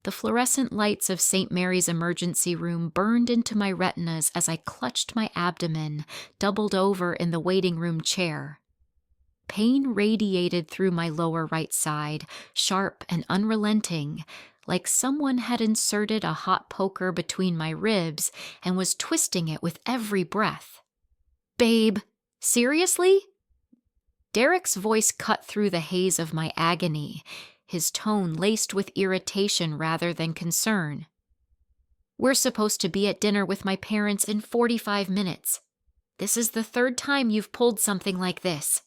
The fluorescent lights of St. Mary's emergency room burned into my retinas as I clutched my abdomen, doubled over in the waiting room chair. Pain radiated through my lower right side, sharp and unrelenting, like someone had inserted a hot poker between my ribs and was twisting it with every breath. "Babe, seriously?" Derek's voice cut through the haze of my agony, his tone laced with irritation rather than concern. "We're supposed to be at dinner with my parents in 45 minutes. This is the third time you've pulled something like this.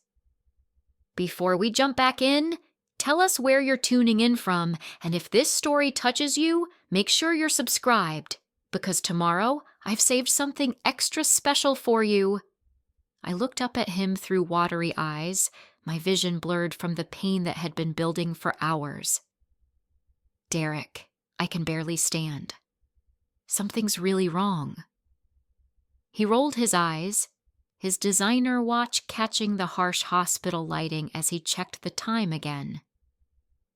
Before we jump back in, tell us where you're tuning in from, and if this story touches you, make sure you're subscribed, because tomorrow I've saved something extra special for you." I looked up at him through watery eyes, my vision blurred from the pain that had been building for hours. "Derek, I can barely stand. Something's really wrong." He rolled his eyes, his designer watch catching the harsh hospital lighting as he checked the time again.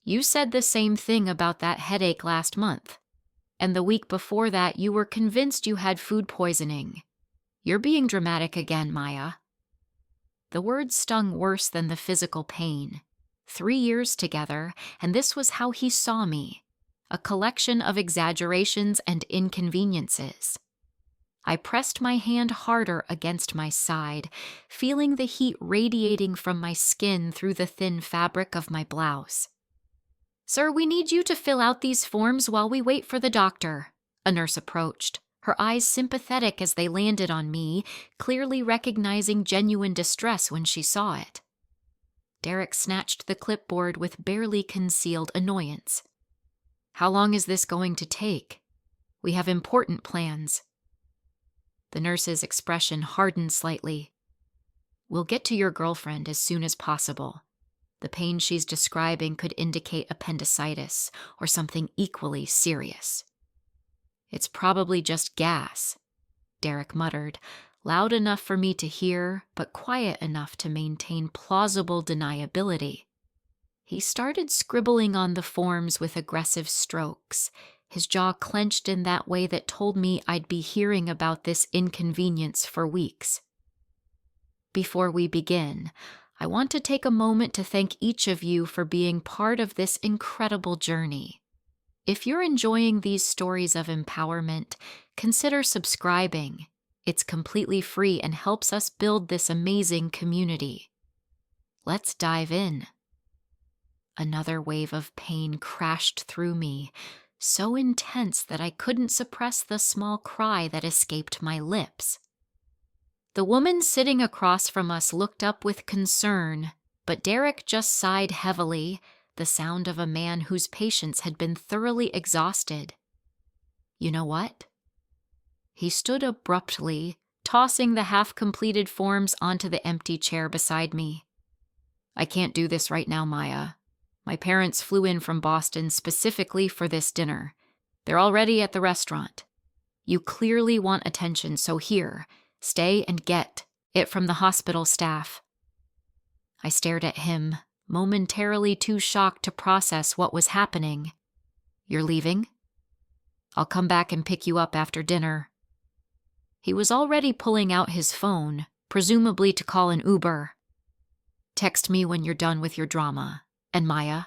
"You said the same thing about that headache last month, and the week before that you were convinced you had food poisoning. You're being dramatic again, Maya." The words stung worse than the physical pain. 3 years together, and this was how he saw me, a collection of exaggerations and inconveniences. I pressed my hand harder against my side, feeling the heat radiating from my skin through the thin fabric of my blouse. "Sir, we need you to fill out these forms while we wait for the doctor." A nurse approached, her eyes sympathetic as they landed on me, clearly recognizing genuine distress when she saw it. Derek snatched the clipboard with barely concealed annoyance. "How long is this going to take? We have important plans." The nurse's expression hardened slightly. "We'll get to your girlfriend as soon as possible. The pain she's describing could indicate appendicitis or something equally serious." "It's probably just gas," Derek muttered, loud enough for me to hear, but quiet enough to maintain plausible deniability. He started scribbling on the forms with aggressive strokes, his jaw clenched in that way that told me I'd be hearing about this inconvenience for weeks. "Before we begin, I want to take a moment to thank each of you for being part of this incredible journey. If you're enjoying these stories of empowerment, consider subscribing. It's completely free and helps us build this amazing community. Let's dive in." Another wave of pain crashed through me, so intense that I couldn't suppress the small cry that escaped my lips. The woman sitting across from us looked up with concern, but Derek just sighed heavily, the sound of a man whose patience had been thoroughly exhausted. "You know what?" He stood abruptly, tossing the half-completed forms onto the empty chair beside me. "I can't do this right now, Maya. My parents flew in from Boston specifically for this dinner. They're already at the restaurant. You clearly want attention, so here, stay and get it from the hospital staff." I stared at him, momentarily too shocked to process what was happening. "You're leaving? I'll come back and pick you up after dinner." He was already pulling out his phone, presumably to call an Uber. "Text me when you're done with your drama. And Maya?"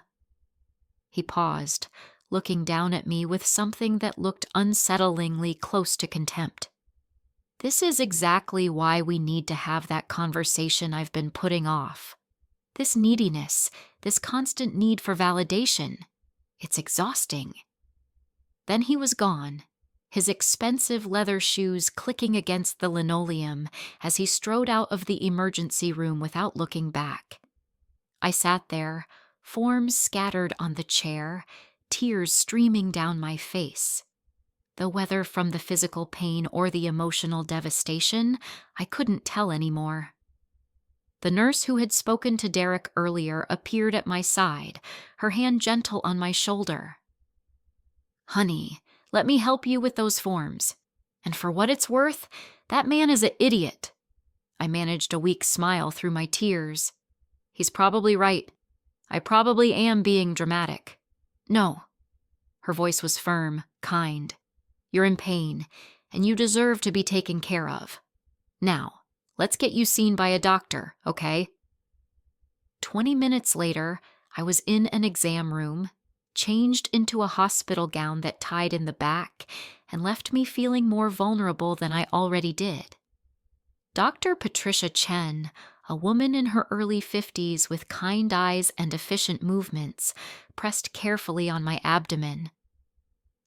He paused, looking down at me with something that looked unsettlingly close to contempt. "This is exactly why we need to have that conversation I've been putting off. This neediness, this constant need for validation. It's exhausting." Then he was gone, his expensive leather shoes clicking against the linoleum as he strode out of the emergency room without looking back. I sat there, forms scattered on the chair, tears streaming down my face. The whether from the physical pain or the emotional devastation, I couldn't tell anymore. The nurse who had spoken to Derek earlier appeared at my side, her hand gentle on my shoulder. "Honey, let me help you with those forms. And for what it's worth, that man is an idiot." I managed a weak smile through my tears. "He's probably right. I probably am being dramatic." "No." Her voice was firm, kind. "You're in pain, and you deserve to be taken care of. Now, let's get you seen by a doctor, okay?" 20 minutes later, I was in an exam room, changed into a hospital gown that tied in the back and left me feeling more vulnerable than I already did. Dr. Patricia Chen, a woman in her early 50s with kind eyes and efficient movements, pressed carefully on my abdomen.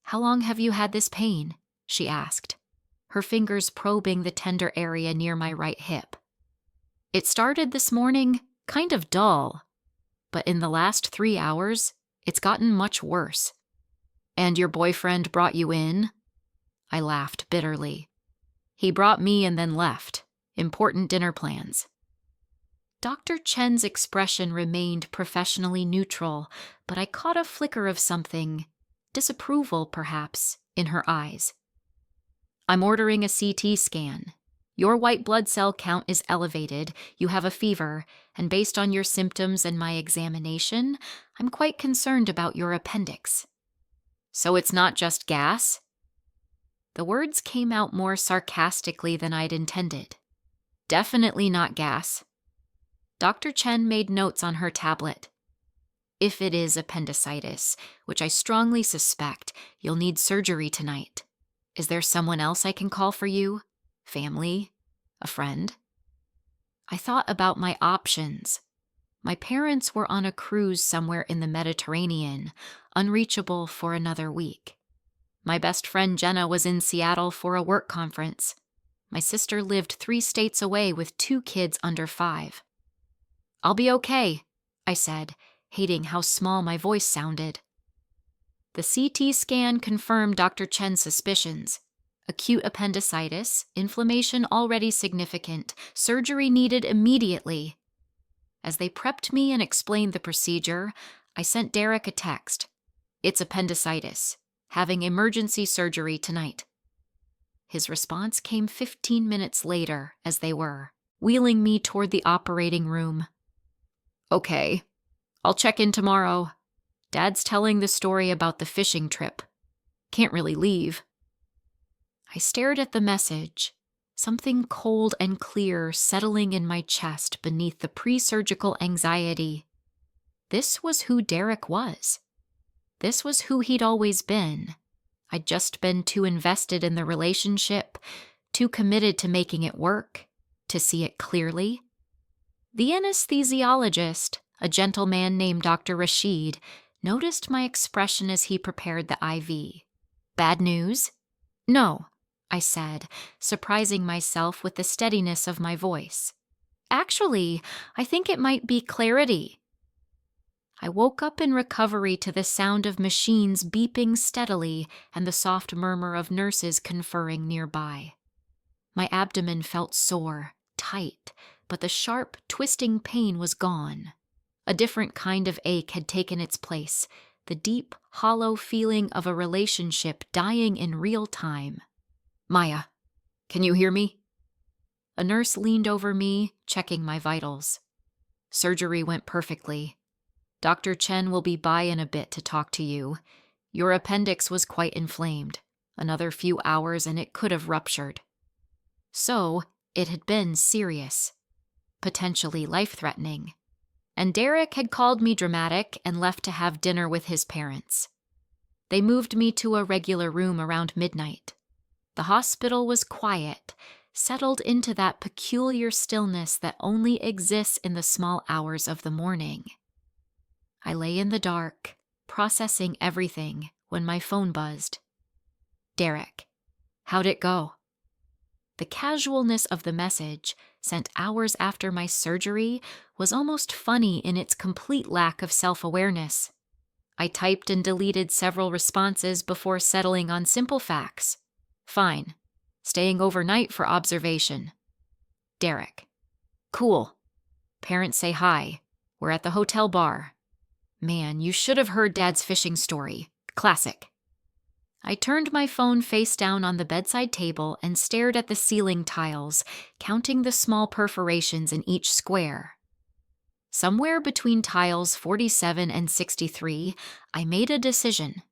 "How long have you had this pain?" she asked, her fingers probing the tender area near my right hip. "It started this morning, kind of dull, but in the last 3 hours, it's gotten much worse." "And your boyfriend brought you in?" I laughed bitterly. "He brought me and then left. Important dinner plans." Dr. Chen's expression remained professionally neutral, but I caught a flicker of something, disapproval perhaps, in her eyes. "I'm ordering a CT scan. Your white blood cell count is elevated, you have a fever, and based on your symptoms and my examination, I'm quite concerned about your appendix." "So it's not just gas?" The words came out more sarcastically than I'd intended. "Definitely not gas." Dr. Chen made notes on her tablet. "If it is appendicitis, which I strongly suspect, you'll need surgery tonight. Is there someone else I can call for you? Family? A friend?" I thought about my options. My parents were on a cruise somewhere in the Mediterranean, unreachable for another week. My best friend Jenna was in Seattle for a work conference. My sister lived 3 states away with 2 kids under 5. "I'll be okay," I said, hating how small my voice sounded. The CT scan confirmed Dr. Chen's suspicions. Acute appendicitis, inflammation already significant, surgery needed immediately. As they prepped me and explained the procedure, I sent Derek a text. "It's appendicitis. Having emergency surgery tonight." His response came 15 minutes later, as they were, wheeling me toward the operating room. "Okay, I'll check in tomorrow. Dad's telling the story about the fishing trip. Can't really leave." I stared at the message, something cold and clear settling in my chest beneath the pre-surgical anxiety. This was who Derek was. This was who he'd always been. I'd just been too invested in the relationship, too committed to making it work, to see it clearly. The anesthesiologist, a gentleman named Dr. Rashid, noticed my expression as he prepared the IV. "Bad news?" "No," I said, surprising myself with the steadiness of my voice. "Actually, I think it might be clarity." I woke up in recovery to the sound of machines beeping steadily and the soft murmur of nurses conferring nearby. My abdomen felt sore, tight, but the sharp, twisting pain was gone. A different kind of ache had taken its place, the deep, hollow feeling of a relationship dying in real time. "Maya, can you hear me?" A nurse leaned over me, checking my vitals. "Surgery went perfectly. Dr. Chen will be by in a bit to talk to you. Your appendix was quite inflamed. Another few hours and it could have ruptured." So, it had been serious, potentially life-threatening. And Derek had called me dramatic and left to have dinner with his parents. They moved me to a regular room around midnight. The hospital was quiet, settled into that peculiar stillness that only exists in the small hours of the morning. I lay in the dark, processing everything, when my phone buzzed. "Derek, how'd it go?" The casualness of the message, sent hours after my surgery, was almost funny in its complete lack of self-awareness. I typed and deleted several responses before settling on simple facts. "Fine. Staying overnight for observation." Derek: "Cool. Parents say hi. We're at the hotel bar. Man, you should have heard Dad's fishing story. Classic." I turned my phone face down on the bedside table and stared at the ceiling tiles, counting the small perforations in each square. Somewhere between tiles 47 and 63, I made a decision.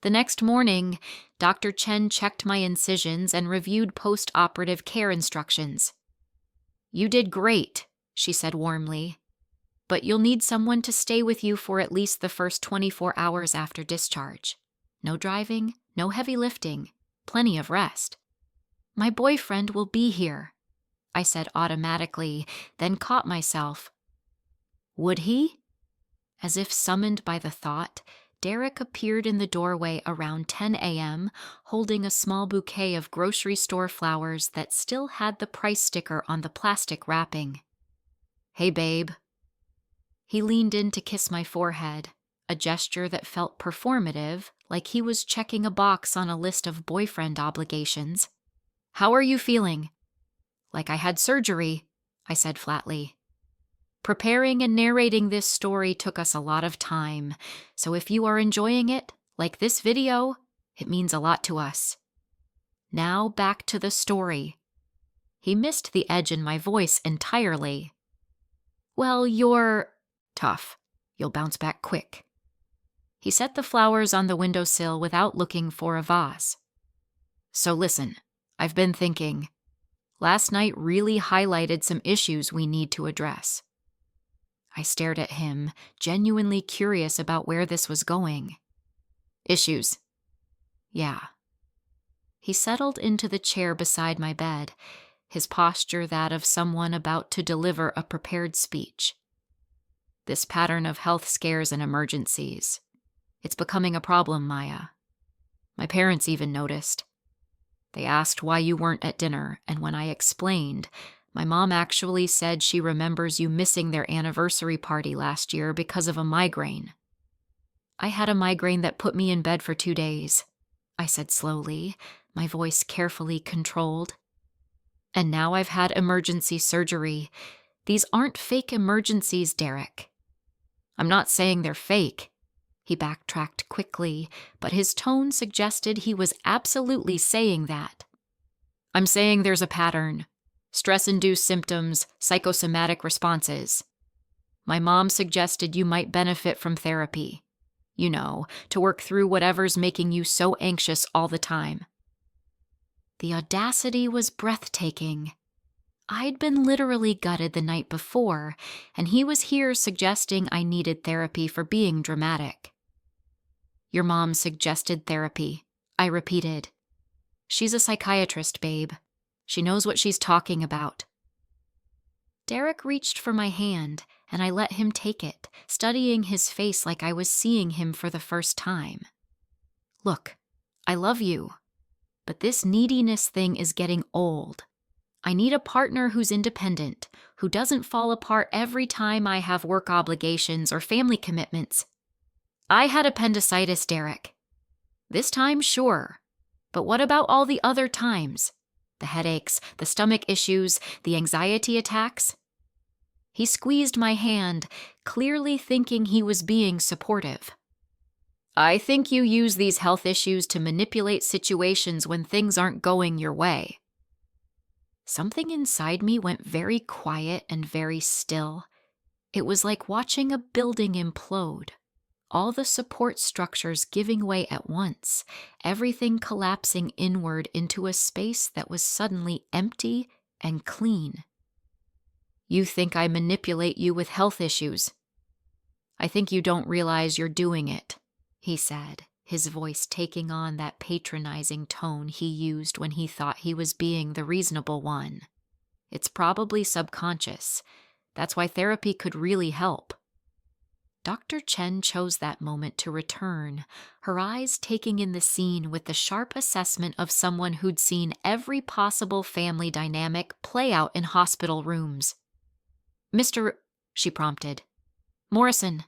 The next morning, Dr. Chen checked my incisions and reviewed post-operative care instructions. "You did great," she said warmly, "but you'll need someone to stay with you for at least the first 24 hours after discharge. No driving, no heavy lifting, plenty of rest." "My boyfriend will be here," I said automatically, then caught myself. Would he? As if summoned by the thought, Derek appeared in the doorway around 10 a.m., holding a small bouquet of grocery store flowers that still had the price sticker on the plastic wrapping. "Hey, babe." He leaned in to kiss my forehead, a gesture that felt performative, like he was checking a box on a list of boyfriend obligations. "How are you feeling?" "Like I had surgery," I said flatly. Preparing and narrating this story took us a lot of time, so if you are enjoying it, like this video, it means a lot to us. Now back to the story. He missed the edge in my voice entirely. "Well, you're tough. You'll bounce back quick." He set the flowers on the windowsill without looking for a vase. "So listen, I've been thinking. Last night really highlighted some issues we need to address." I stared at him, genuinely curious about where this was going. "Issues?" "Yeah." He settled into the chair beside my bed, his posture that of someone about to deliver a prepared speech. "This pattern of health scares and emergencies. It's becoming a problem, Maya. My parents even noticed. They asked why you weren't at dinner, and when I explained, my mom actually said she remembers you missing their anniversary party last year because of a migraine." "I had a migraine that put me in bed for 2 days," I said slowly, my voice carefully controlled. "And now I've had emergency surgery. These aren't fake emergencies, Derek." "I'm not saying they're fake." He backtracked quickly, but his tone suggested he was absolutely saying that. "I'm saying there's a pattern. Stress-induced symptoms, psychosomatic responses. My mom suggested you might benefit from therapy. You know, to work through whatever's making you so anxious all the time." The audacity was breathtaking. I'd been literally gutted the night before, and he was here suggesting I needed therapy for being dramatic. "Your mom suggested therapy," I repeated. "She's a psychiatrist, babe. She knows what she's talking about." Derek reached for my hand, and I let him take it, studying his face like I was seeing him for the first time. "Look, I love you, but this neediness thing is getting old. I need a partner who's independent, who doesn't fall apart every time I have work obligations or family commitments. I had appendicitis, Derek. This time, sure. But what about all the other times? The headaches, the stomach issues, the anxiety attacks?" He squeezed my hand, clearly thinking he was being supportive. "I think you use these health issues to manipulate situations when things aren't going your way." Something inside me went very quiet and very still. It was like watching a building implode. All the support structures giving way at once, everything collapsing inward into a space that was suddenly empty and clean. "You think I manipulate you with health issues. I think you don't realize you're doing it," he said, his voice taking on that patronizing tone he used when he thought he was being the reasonable one. "It's probably subconscious. That's why therapy could really help." Dr. Chen chose that moment to return, her eyes taking in the scene with the sharp assessment of someone who'd seen every possible family dynamic play out in hospital rooms. "Mr. she prompted. "Morrison.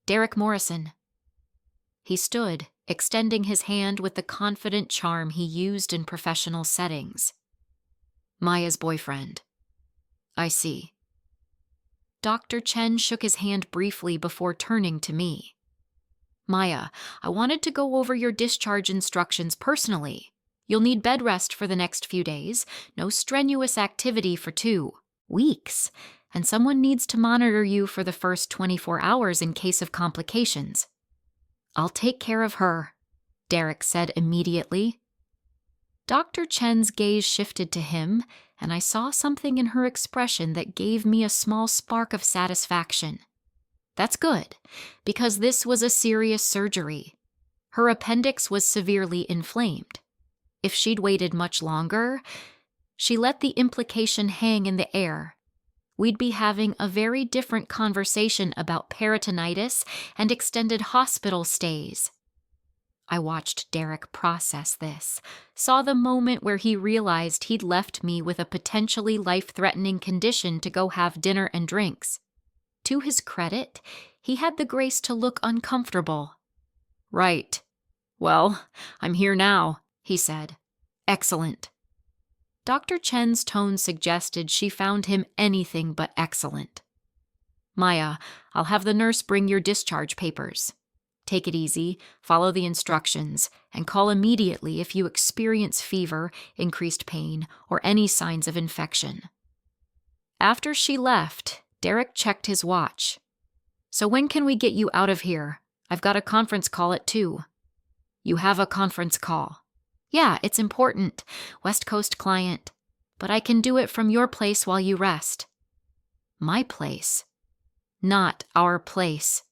Derek Morrison." He stood, extending his hand with the confident charm he used in professional settings. "Maya's boyfriend." "I see." Dr. Chen shook his hand briefly before turning to me. "Maya, I wanted to go over your discharge instructions personally. You'll need bed rest for the next few days, no strenuous activity for 2 weeks, and someone needs to monitor you for the first 24 hours in case of complications." "I'll take care of her." Derek said immediately. Dr. Chen's gaze shifted to him, and I saw something in her expression that gave me a small spark of satisfaction. That's good, because this was a serious surgery. Her appendix was severely inflamed. If she'd waited much longer, she let the implication hang in the air. We'd be having a very different conversation about peritonitis and extended hospital stays. I watched Derek process this, saw the moment where he realized he'd left me with a potentially life-threatening condition to go have dinner and drinks. To his credit, he had the grace to look uncomfortable. "Right. Well, I'm here now," he said. "Excellent." Dr. Chen's tone suggested she found him anything but excellent. "Maya, I'll have the nurse bring your discharge papers. Take it easy, follow the instructions, and call immediately if you experience fever, increased pain, or any signs of infection." After she left, Derek checked his watch. "So when can we get you out of here? I've got a conference call at 2. "You have a conference call." "Yeah, it's important. West Coast client. But I can do it from your place while you rest." My place? Not our place.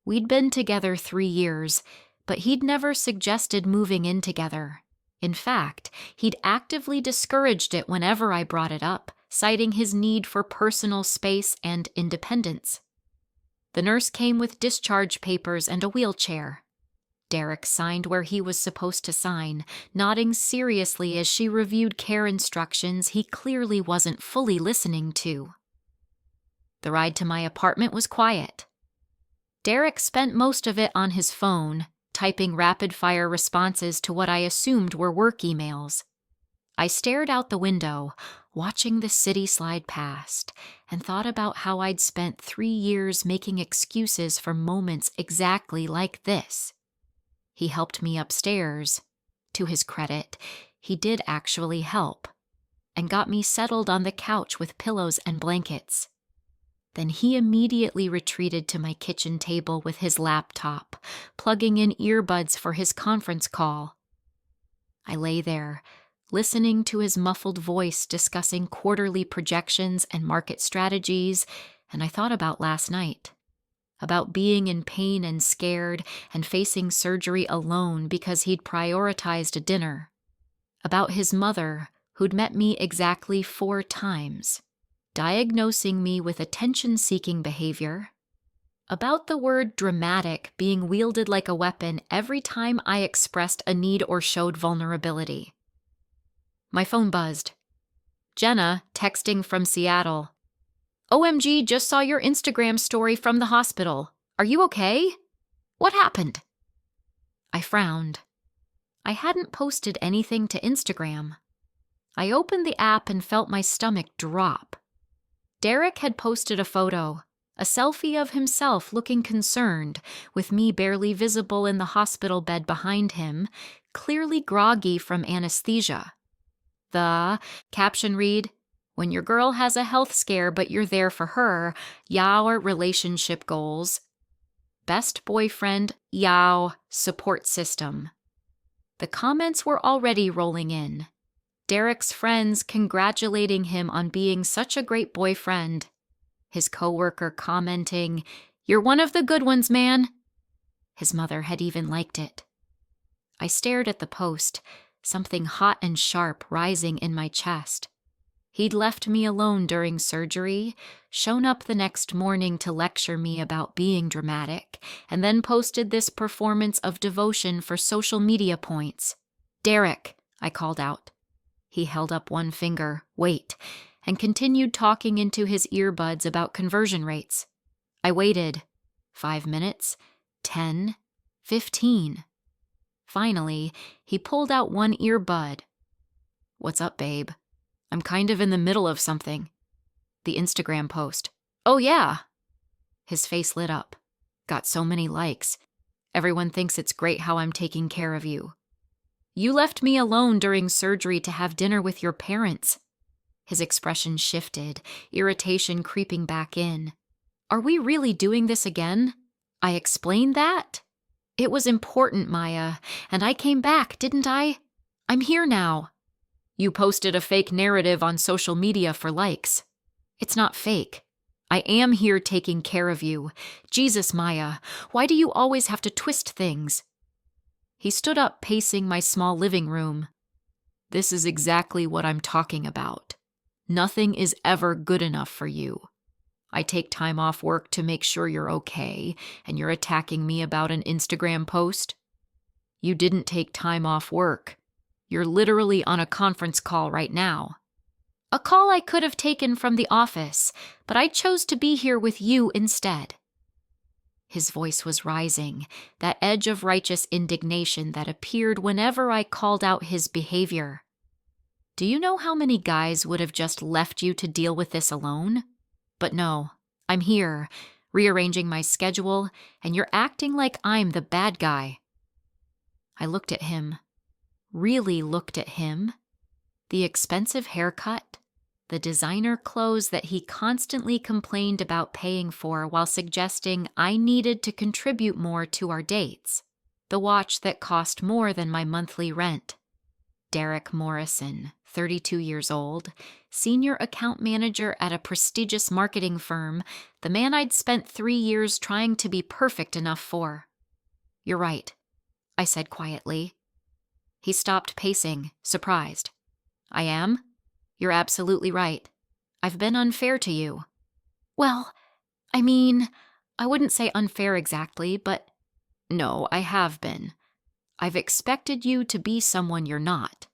We'd been together 3 years, but he'd never suggested moving in together. In fact, he'd actively discouraged it whenever I brought it up, citing his need for personal space and independence. The nurse came with discharge papers and a wheelchair. Derek signed where he was supposed to sign, nodding seriously as she reviewed care instructions he clearly wasn't fully listening to. The ride to my apartment was quiet. Derek spent most of it on his phone, typing rapid-fire responses to what I assumed were work emails. I stared out the window, watching the city slide past, and thought about how I'd spent 3 years making excuses for moments exactly like this. He helped me upstairs. To his credit, he did actually help, and got me settled on the couch with pillows and blankets. Then he immediately retreated to my kitchen table with his laptop, plugging in earbuds for his conference call. I lay there, listening to his muffled voice discussing quarterly projections and market strategies, and I thought about last night. About being in pain and scared and facing surgery alone because he'd prioritized a dinner. About his mother, who'd met me exactly 4 times. Diagnosing me with attention-seeking behavior. About the word dramatic being wielded like a weapon every time I expressed a need or showed vulnerability. My phone buzzed. Jenna, texting from Seattle. "OMG, just saw your Instagram story from the hospital. Are you okay? What happened?" I frowned. I hadn't posted anything to Instagram. I opened the app and felt my stomach drop. Derek had posted a photo, a selfie of himself looking concerned, with me barely visible in the hospital bed behind him, clearly groggy from anesthesia. The caption read, "When your girl has a health scare but you're there for her, your relationship goals. Best boyfriend, yow, support system." The comments were already rolling in. Derek's friends congratulating him on being such a great boyfriend. His coworker commenting, "You're one of the good ones, man." His mother had even liked it. I stared at the post, something hot and sharp rising in my chest. He'd left me alone during surgery, shown up the next morning to lecture me about being dramatic, and then posted this performance of devotion for social media points. "Derek," I called out. He held up one finger, "Wait," and continued talking into his earbuds about conversion rates. I waited. 5 minutes, 10, 15. Finally, he pulled out one earbud. "What's up, babe? I'm kind of in the middle of something." The Instagram post. "Oh, yeah." His face lit up. "Got so many likes. Everyone thinks it's great how I'm taking care of you. You left me alone during surgery to have dinner with your parents." His expression shifted, irritation creeping back in. "Are we really doing this again? I explained that?" It was important, Maya, and I came back, didn't I? I'm here now. You posted a fake narrative on social media for likes. It's not fake. I am here taking care of you. Jesus, Maya, why do you always have to twist things? He stood up, pacing my small living room. This is exactly what I'm talking about. Nothing is ever good enough for you. I take time off work to make sure you're okay, and you're attacking me about an Instagram post? You didn't take time off work. You're literally on a conference call right now. A call I could have taken from the office, but I chose to be here with you instead. His voice was rising, that edge of righteous indignation that appeared whenever I called out his behavior. Do you know how many guys would have just left you to deal with this alone? But no, I'm here, rearranging my schedule, and you're acting like I'm the bad guy. I looked at him, really looked at him. The expensive haircut, the designer clothes that he constantly complained about paying for while suggesting I needed to contribute more to our dates, the watch that cost more than my monthly rent. Derek Morrison, 32 years old, senior account manager at a prestigious marketing firm, the man I'd spent 3 years trying to be perfect enough for. You're right, I said quietly. He stopped pacing, surprised. I am? You're absolutely right. I've been unfair to you. Well, I mean, I wouldn't say unfair exactly, but no, I have been. I've expected you to be someone you're not.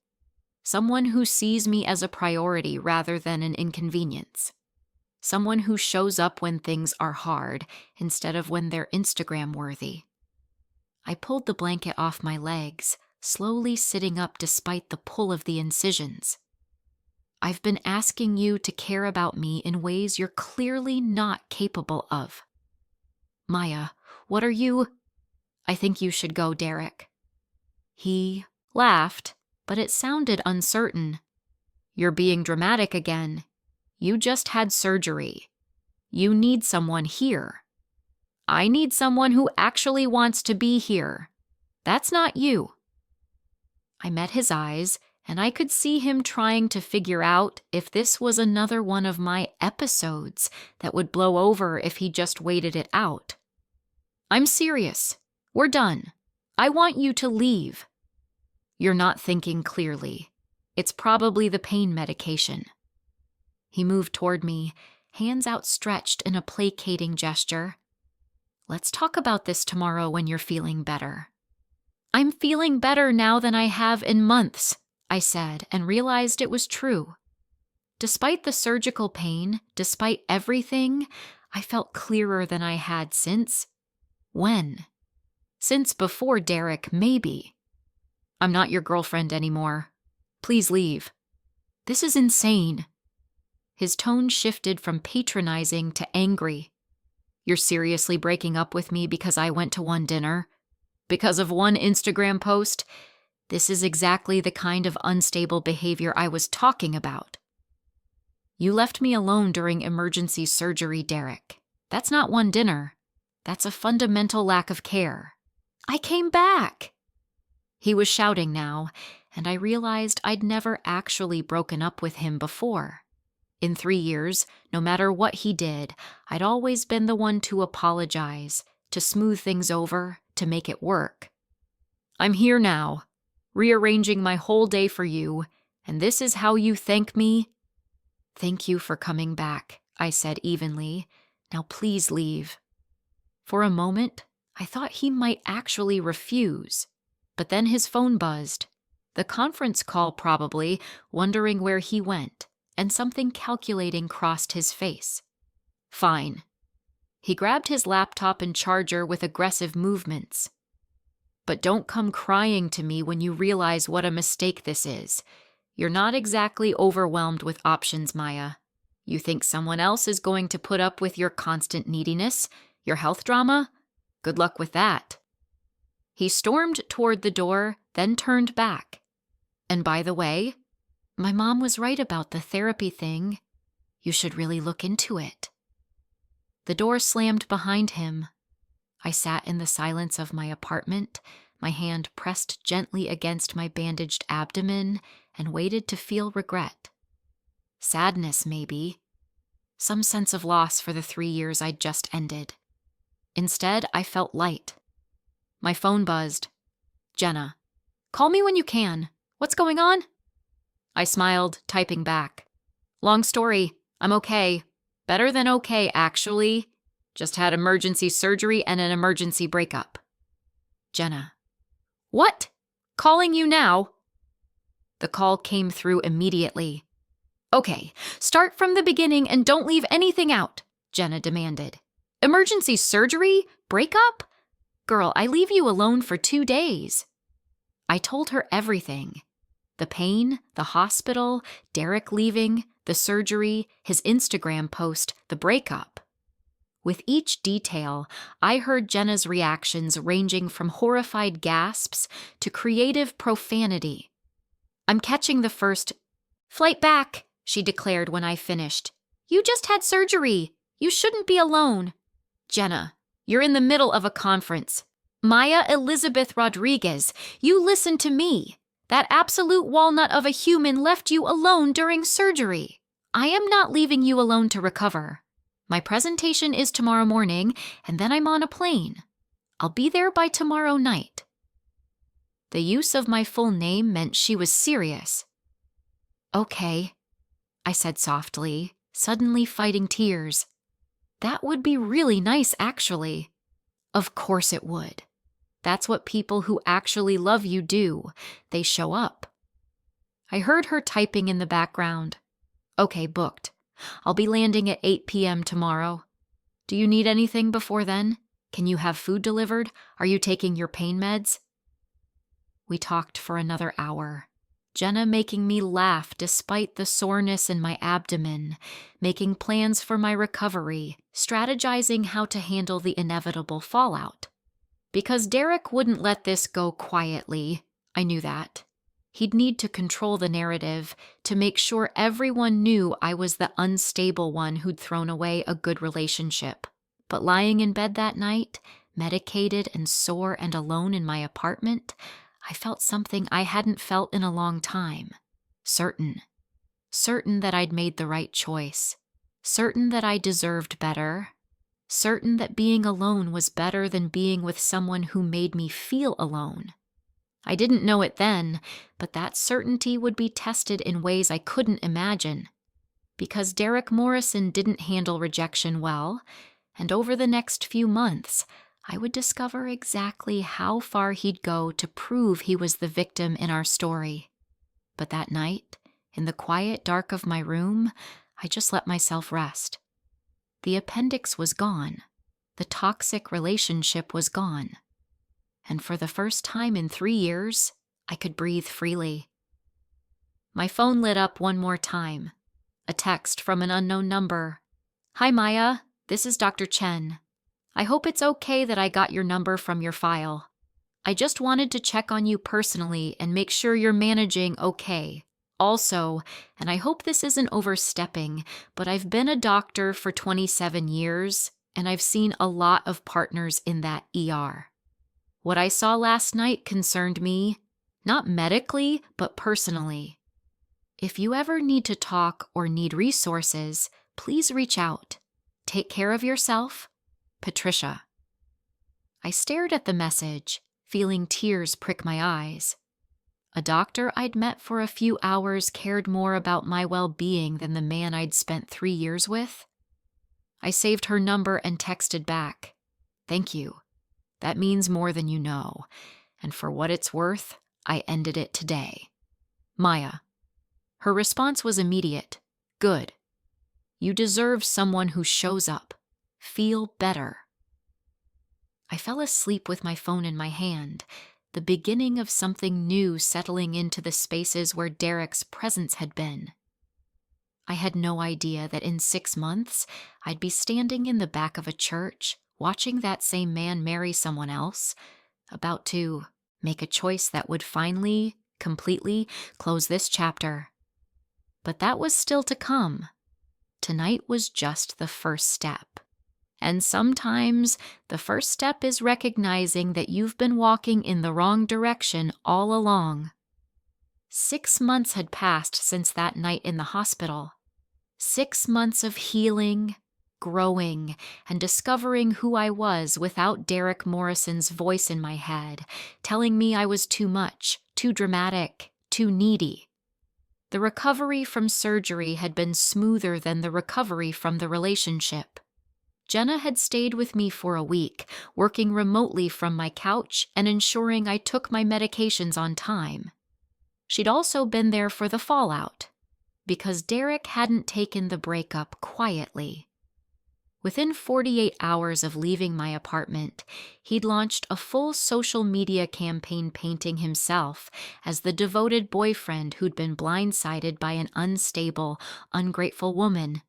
Someone who sees me as a priority rather than an inconvenience. Someone who shows up when things are hard instead of when they're Instagram-worthy. I pulled the blanket off my legs, slowly sitting up despite the pull of the incisions. I've been asking you to care about me in ways you're clearly not capable of. Maya, what are you? I think you should go, Derek. He laughed, but it sounded uncertain. You're being dramatic again. You just had surgery. You need someone here. I need someone who actually wants to be here. That's not you. I met his eyes, and I could see him trying to figure out if this was another one of my episodes that would blow over if he just waited it out. I'm serious. We're done. I want you to leave. You're not thinking clearly. It's probably the pain medication. He moved toward me, hands outstretched in a placating gesture. Let's talk about this tomorrow when you're feeling better. I'm feeling better now than I have in months, I said, and realized it was true. Despite the surgical pain, despite everything, I felt clearer than I had since. When? Since before Derek, maybe. I'm not your girlfriend anymore. Please leave. This is insane. His tone shifted from patronizing to angry. You're seriously breaking up with me because I went to one dinner? Because of one Instagram post? This is exactly the kind of unstable behavior I was talking about. You left me alone during emergency surgery, Derek. That's not one dinner. That's a fundamental lack of care. I came back. He was shouting now, and I realized I'd never actually broken up with him before. In 3 years, no matter what he did, I'd always been the one to apologize, to smooth things over, to make it work. I'm here now, rearranging my whole day for you, and this is how you thank me? Thank you for coming back, I said evenly. Now please leave. For a moment, I thought he might actually refuse, but then his phone buzzed. The conference call probably, wondering where he went, and something calculating crossed his face. Fine. He grabbed his laptop and charger with aggressive movements. But don't come crying to me when you realize what a mistake this is. You're not exactly overwhelmed with options, Maya. You think someone else is going to put up with your constant neediness, your health drama? Good luck with that. He stormed toward the door, then turned back. And by the way, my mom was right about the therapy thing. You should really look into it. The door slammed behind him. I sat in the silence of my apartment, my hand pressed gently against my bandaged abdomen, and waited to feel regret. Sadness, maybe. Some sense of loss for the 3 years I'd just ended. Instead, I felt light. My phone buzzed. "Jenna, call me when you can. What's going on?" I smiled, typing back. "Long story. I'm okay. Better than okay, actually. Just had emergency surgery and an emergency breakup." Jenna. "What? Calling you now?" The call came through immediately. "Okay, start from the beginning and don't leave anything out," Jenna demanded. "Emergency surgery? Breakup? Girl, I leave you alone for 2 days." I told her everything. The pain, the hospital, Derek leaving, the surgery, his Instagram post, the breakup. With each detail, I heard Jenna's reactions ranging from horrified gasps to creative profanity. "I'm catching the first flight back," she declared when I finished. "You just had surgery. You shouldn't be alone." "Jenna, you're in the middle of a conference. Maya Elizabeth Rodriguez, you listen to me. That absolute walnut of a human left you alone during surgery. I am not leaving you alone to recover. My presentation is tomorrow morning, and then I'm on a plane. I'll be there by tomorrow night." The use of my full name meant she was serious. "Okay," I said softly, suddenly fighting tears. "That would be really nice, actually." Of course it would. That's what people who actually love you do. They show up. I heard her typing in the background. "Okay, booked. I'll be landing at 8 p.m. tomorrow. Do you need anything before then? Can you have food delivered? Are you taking your pain meds?" We talked for another hour. Jenna making me laugh despite the soreness in my abdomen, making plans for my recovery, strategizing how to handle the inevitable fallout. Because Derek wouldn't let this go quietly, I knew that. He'd need to control the narrative to make sure everyone knew I was the unstable one who'd thrown away a good relationship. But lying in bed that night, medicated and sore and alone in my apartment, I felt something I hadn't felt in a long time. Certain. Certain that I'd made the right choice. Certain that I deserved better. Certain that being alone was better than being with someone who made me feel alone. I didn't know it then, but that certainty would be tested in ways I couldn't imagine. Because Derek Morrison didn't handle rejection well, and over the next few months, I would discover exactly how far he'd go to prove he was the victim in our story. But that night, in the quiet dark of my room, I just let myself rest. The appendix was gone. The toxic relationship was gone. And for the first time in 3 years, I could breathe freely. My phone lit up one more time. A text from an unknown number. "Hi, Maya. This is Dr. Chen. I hope it's okay that I got your number from your file. I just wanted to check on you personally and make sure you're managing okay. Also, and I hope this isn't overstepping, but I've been a doctor for 27 years, and I've seen a lot of partners in that ER. What I saw last night concerned me, not medically, but personally. If you ever need to talk or need resources, please reach out. Take care of yourself. Patricia." I stared at the message, feeling tears prick my eyes. A doctor I'd met for a few hours cared more about my well-being than the man I'd spent 3 years with. I saved her number and texted back. "Thank you. That means more than you know. And for what it's worth, I ended it today. Maya." Her response was immediate. "Good. You deserve someone who shows up. Feel better." I fell asleep with my phone in my hand, the beginning of something new settling into the spaces where Derek's presence had been. I had no idea that in 6 months, I'd be standing in the back of a church, watching that same man marry someone else, about to make a choice that would finally, completely close this chapter. But that was still to come. Tonight was just the first step. And sometimes the first step is recognizing that you've been walking in the wrong direction all along. 6 months had passed since that night in the hospital. 6 months of healing, growing, and discovering who I was without Derek Morrison's voice in my head, telling me I was too much, too dramatic, too needy. The recovery from surgery had been smoother than the recovery from the relationship. Jenna had stayed with me for a week, working remotely from my couch and ensuring I took my medications on time. She'd also been there for the fallout, because Derek hadn't taken the breakup quietly. Within 48 hours of leaving my apartment, he'd launched a full social media campaign painting himself as the devoted boyfriend who'd been blindsided by an unstable, ungrateful woman.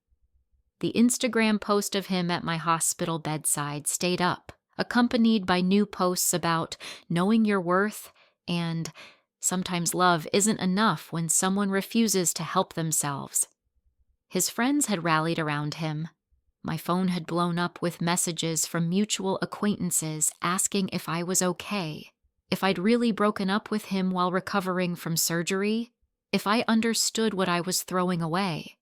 The Instagram post of him at my hospital bedside stayed up, accompanied by new posts about knowing your worth and sometimes love isn't enough when someone refuses to help themselves. His friends had rallied around him. My phone had blown up with messages from mutual acquaintances asking if I was okay, if I'd really broken up with him while recovering from surgery, if I understood what I was throwing away.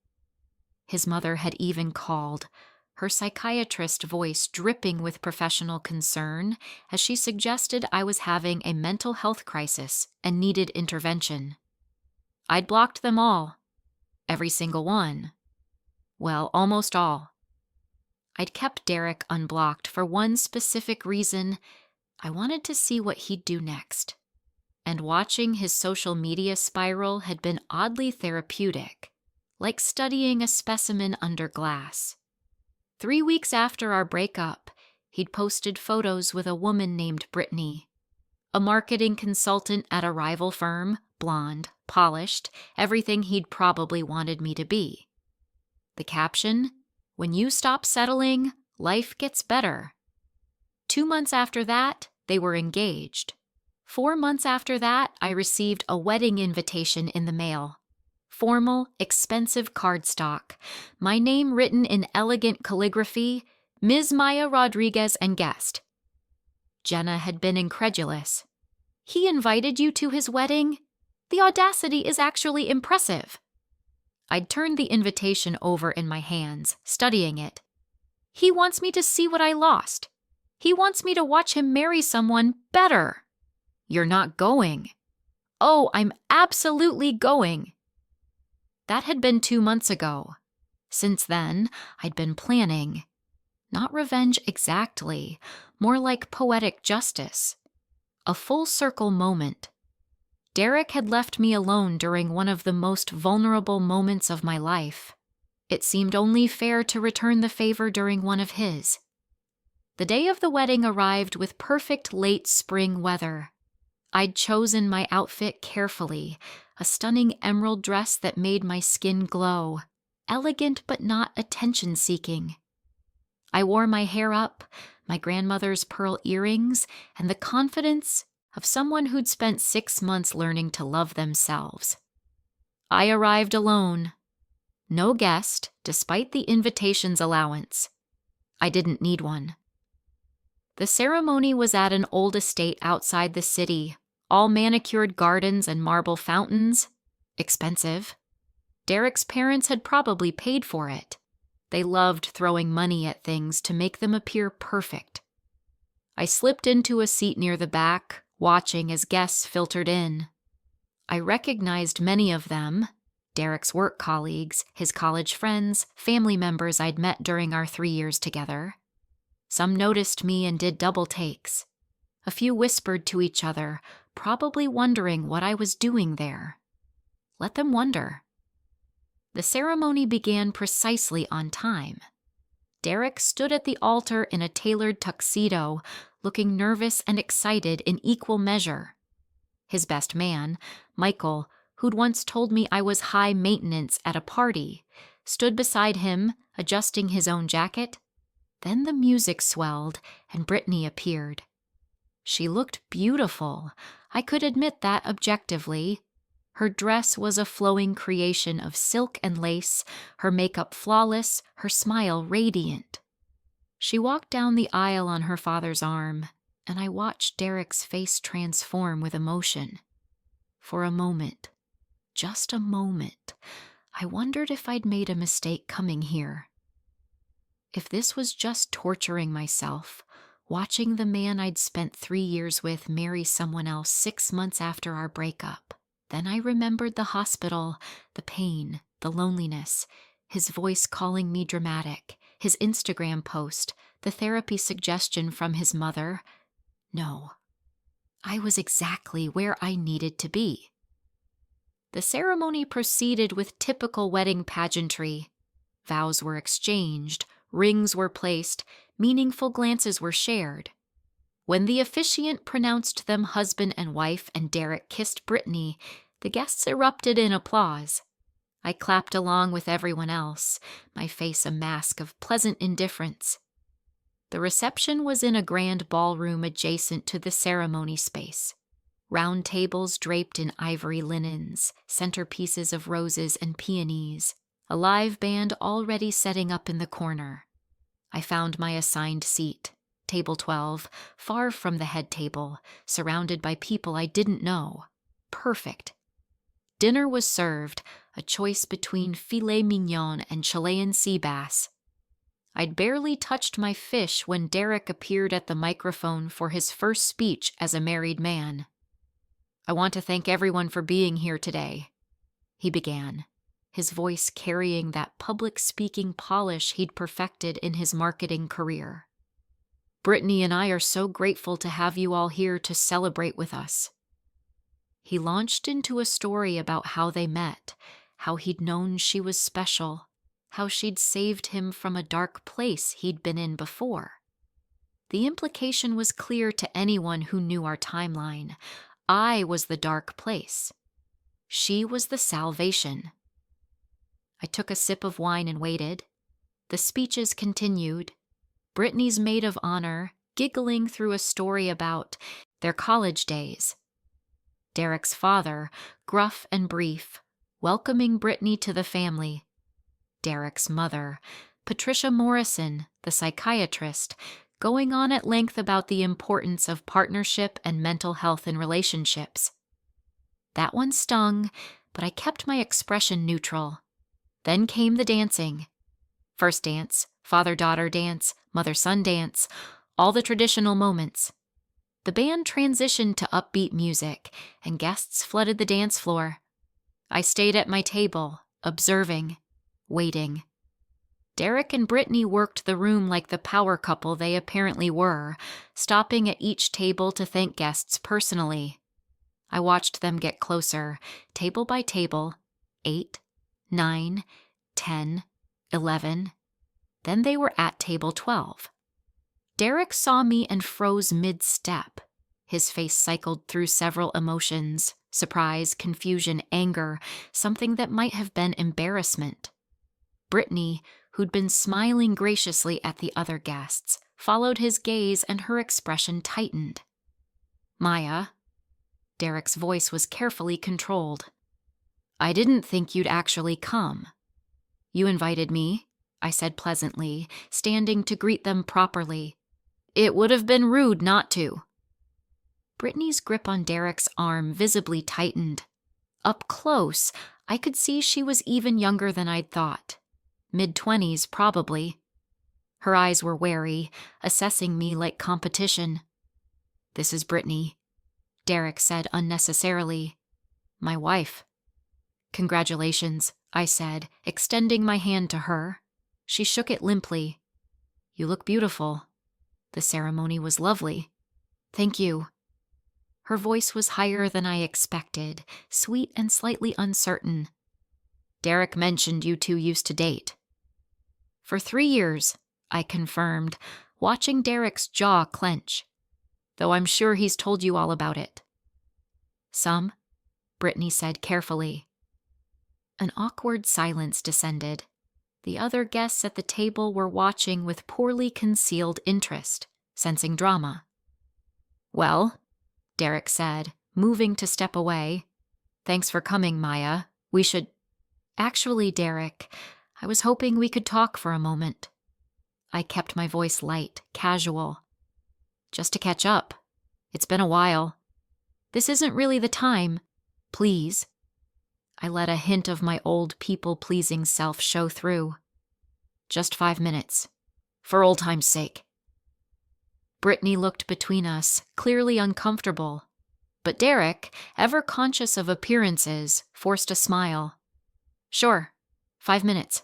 His mother had even called, her psychiatrist voice dripping with professional concern as she suggested I was having a mental health crisis and needed intervention. I'd blocked them all. Every single one. Well, almost all. I'd kept Derek unblocked for one specific reason. I wanted to see what he'd do next. And watching his social media spiral had been oddly therapeutic, like studying a specimen under glass. 3 weeks after our breakup, he'd posted photos with a woman named Brittany, a marketing consultant at a rival firm, blonde, polished, everything he'd probably wanted me to be. The caption, "When you stop settling, life gets better." 2 months after that, they were engaged. 4 months after that, I received a wedding invitation in the mail. Formal, expensive cardstock, my name written in elegant calligraphy, Ms. Maya Rodriguez and guest. Jenna had been incredulous. "He invited you to his wedding? The audacity is actually impressive." I'd turned the invitation over in my hands, studying it. "He wants me to see what I lost. He wants me to watch him marry someone better." "You're not going." "Oh, I'm absolutely going." That had been 2 months ago. Since then, I'd been planning. Not revenge exactly, more like poetic justice. A full circle moment. Derek had left me alone during one of the most vulnerable moments of my life. It seemed only fair to return the favor during one of his. The day of the wedding arrived with perfect late spring weather. I'd chosen my outfit carefully, a stunning emerald dress that made my skin glow, elegant but not attention-seeking. I wore my hair up, my grandmother's pearl earrings, and the confidence of someone who'd spent 6 months learning to love themselves. I arrived alone. No guest, despite the invitation's allowance. I didn't need one. The ceremony was at an old estate outside the city, all manicured gardens and marble fountains. Expensive. Derek's parents had probably paid for it. They loved throwing money at things to make them appear perfect. I slipped into a seat near the back, watching as guests filtered in. I recognized many of them, Derek's work colleagues, his college friends, family members I'd met during our 3 years together. Some noticed me and did double takes. A few whispered to each other, probably wondering what I was doing there. Let them wonder. The ceremony began precisely on time. Derek stood at the altar in a tailored tuxedo, looking nervous and excited in equal measure. His best man, Michael, who'd once told me I was high maintenance at a party, stood beside him, adjusting his own jacket. Then the music swelled, and Brittany appeared. She looked beautiful. I could admit that objectively. Her dress was a flowing creation of silk and lace, her makeup flawless, her smile radiant. She walked down the aisle on her father's arm, and I watched Derek's face transform with emotion. For a moment, just a moment, I wondered if I'd made a mistake coming here. If this was just torturing myself, watching the man I'd spent 3 years with marry someone else 6 months after our breakup. Then I remembered the hospital, the pain, the loneliness, his voice calling me dramatic, his Instagram post, the therapy suggestion from his mother. No, I was exactly where I needed to be. The ceremony proceeded with typical wedding pageantry. Vows were exchanged, rings were placed, meaningful glances were shared. When the officiant pronounced them husband and wife and Derek kissed Brittany, the guests erupted in applause. I clapped along with everyone else, my face a mask of pleasant indifference. The reception was in a grand ballroom adjacent to the ceremony space. Round tables draped in ivory linens, centerpieces of roses and peonies, a live band already setting up in the corner. I found my assigned seat, table 12, far from the head table, surrounded by people I didn't know. Perfect. Dinner was served, a choice between filet mignon and Chilean sea bass. I'd barely touched my fish when Derek appeared at the microphone for his first speech as a married man. "I want to thank everyone for being here today," he began, his voice carrying that public speaking polish he'd perfected in his marketing career. "Brittany and I are so grateful to have you all here to celebrate with us." He launched into a story about how they met, how he'd known she was special, how she'd saved him from a dark place he'd been in before. The implication was clear to anyone who knew our timeline. I was the dark place. She was the salvation. I took a sip of wine and waited. The speeches continued. Brittany's maid of honor, giggling through a story about their college days. Derek's father, gruff and brief, welcoming Brittany to the family. Derek's mother, Patricia Morrison, the psychiatrist, going on at length about the importance of partnership and mental health in relationships. That one stung, but I kept my expression neutral. Then came the dancing. First dance, father-daughter dance, mother-son dance, all the traditional moments. The band transitioned to upbeat music, and guests flooded the dance floor. I stayed at my table, observing, waiting. Derek and Brittany worked the room like the power couple they apparently were, stopping at each table to thank guests personally. I watched them get closer, table by table, 8, 9, 10, 11. Then they were at table 12. Derek saw me and froze mid-step. His face cycled through several emotions: surprise, confusion, anger, something that might have been embarrassment. Brittany, who'd been smiling graciously at the other guests, followed his gaze and her expression tightened. "Maya," Derek's voice was carefully controlled, "I didn't think you'd actually come." "You invited me," I said pleasantly, standing to greet them properly. "It would have been rude not to." Brittany's grip on Derek's arm visibly tightened. Up close, I could see she was even younger than I'd thought. Mid-20s, probably. Her eyes were wary, assessing me like competition. "This is Brittany," Derek said unnecessarily. "My wife." "Congratulations," I said, extending my hand to her. She shook it limply. "You look beautiful. The ceremony was lovely." "Thank you." Her voice was higher than I expected, sweet and slightly uncertain. "Derek mentioned you two used to date." "For 3 years," I confirmed, watching Derek's jaw clench. "Though I'm sure he's told you all about it." "Some," Brittany said carefully. An awkward silence descended. The other guests at the table were watching with poorly concealed interest, sensing drama. "Well," Derek said, moving to step away. "Thanks for coming, Maya. We should—" "Actually, Derek, I was hoping we could talk for a moment." I kept my voice light, casual. Just to catch up. It's been a while. This isn't really the time. Please. I let a hint of my old people-pleasing self show through. Just 5 minutes. For old time's sake. Brittany looked between us, clearly uncomfortable. But Derek, ever conscious of appearances, forced a smile. Sure, 5 minutes.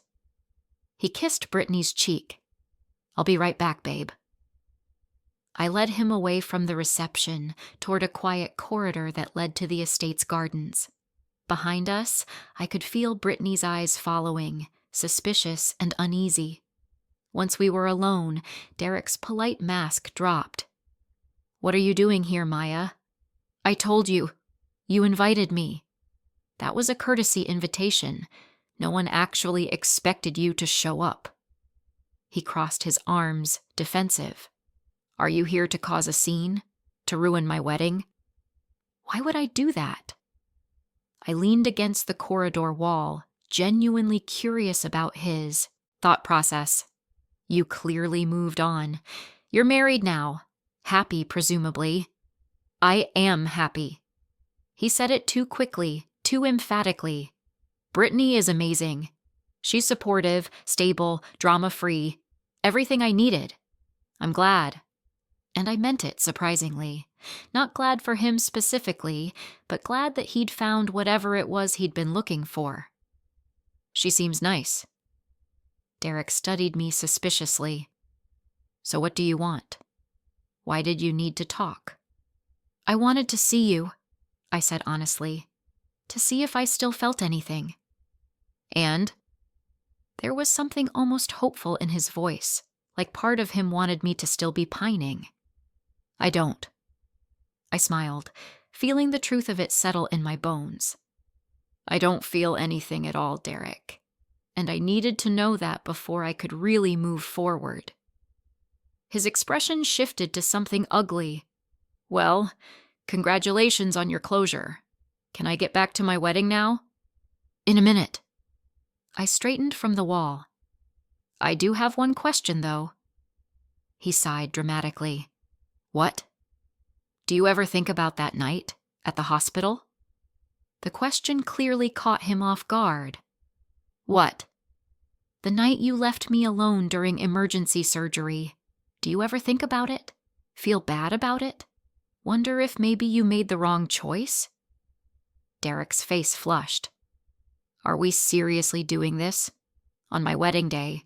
He kissed Brittany's cheek. I'll be right back, babe. I led him away from the reception toward a quiet corridor that led to the estate's gardens. Behind us, I could feel Brittany's eyes following, suspicious and uneasy. Once we were alone, Derek's polite mask dropped. What are you doing here, Maya? I told you. You invited me. That was a courtesy invitation. No one actually expected you to show up. He crossed his arms, defensive. Are you here to cause a scene? To ruin my wedding? Why would I do that? I leaned against the corridor wall, genuinely curious about his thought process. You clearly moved on. You're married now. Happy, presumably. I am happy. He said it too quickly, too emphatically. Brittany is amazing. She's supportive, stable, drama-free. Everything I needed. I'm glad. And I meant it, surprisingly. Not glad for him specifically, but glad that he'd found whatever it was he'd been looking for. She seems nice. Derek studied me suspiciously. So what do you want? Why did you need to talk? I wanted to see you, I said honestly, to see if I still felt anything. And? There was something almost hopeful in his voice, like part of him wanted me to still be pining. I don't. I smiled, feeling the truth of it settle in my bones. I don't feel anything at all, Derek, and I needed to know that before I could really move forward. His expression shifted to something ugly. Well, congratulations on your closure. Can I get back to my wedding now? In a minute. I straightened from the wall. I do have one question, though. He sighed dramatically. What? Do you ever think about that night at the hospital? The question clearly caught him off guard. What? The night you left me alone during emergency surgery. Do you ever think about it? Feel bad about it? Wonder if maybe you made the wrong choice? Derek's face flushed. Are we seriously doing this? On my wedding day?